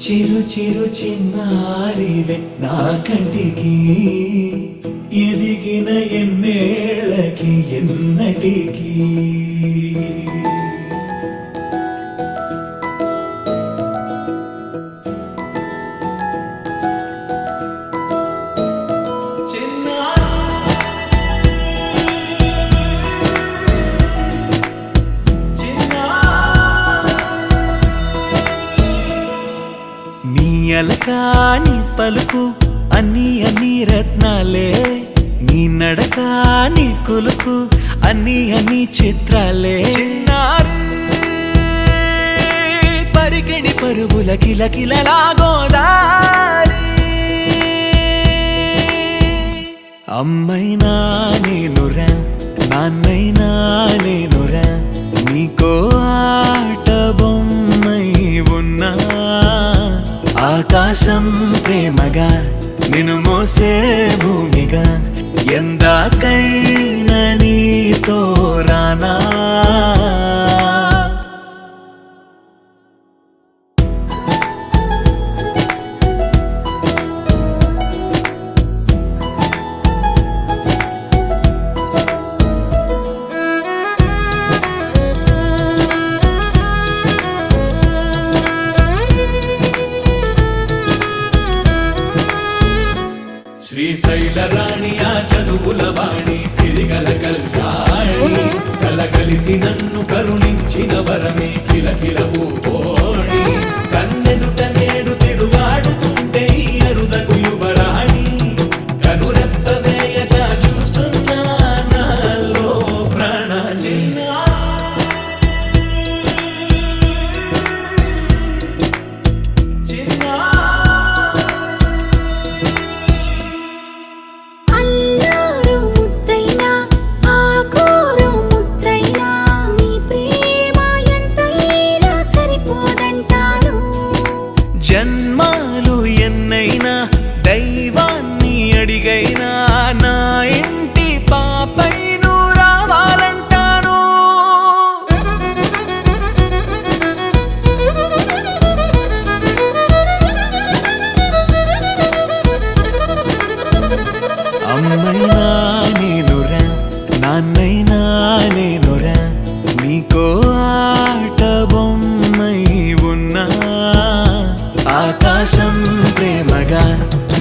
చిరు చిరు చిన్నారివే నా కంటికి ఎదిగిన ఎన్నేళ్ళకి ఎన్నటికి అలకాని పలుకు అన్ని అన్ని రత్నాలే నీ నడకాని కులుకు అన్ని అన్ని చిత్రాలే పరికిణి పరుగుల కిలకిలలాగోదారి అమ్మైనా నేనురా నాన్నైనా నేనురా నీకో ఆట బొమ్మై ఉన్నా ఆకాశం ప్రేమగా నిన్ను మోసే భూమిగా ఎందాకైనా నీతో రానా శ్రీశైల రాణి ఆ చదువుల వాణి సిరిగల కల్యాణి కలగలిసి నన్ను కరుణించిన వరమే కిలకిల పూకోణి కన్నెదుట నేడు తిరుగాడుతుంటే అరుదకు యువరాణి కనురెప్ప వేయక చూస్తున్నా నాలో ప్రాణ జన్మాలు ఎన్నైనా దైవాన్ని అడిగైనా నా ఇంటి పాపై నువ్వు రావాలంటాను అమ్మైనా నేనురా నాన్నైనా నేనురా నీకో ఆట బొమ్మై ఉన్నా ఆకాశం ప్రేమగా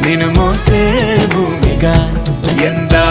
నిన్ను మోసే భూమిగా ఎందా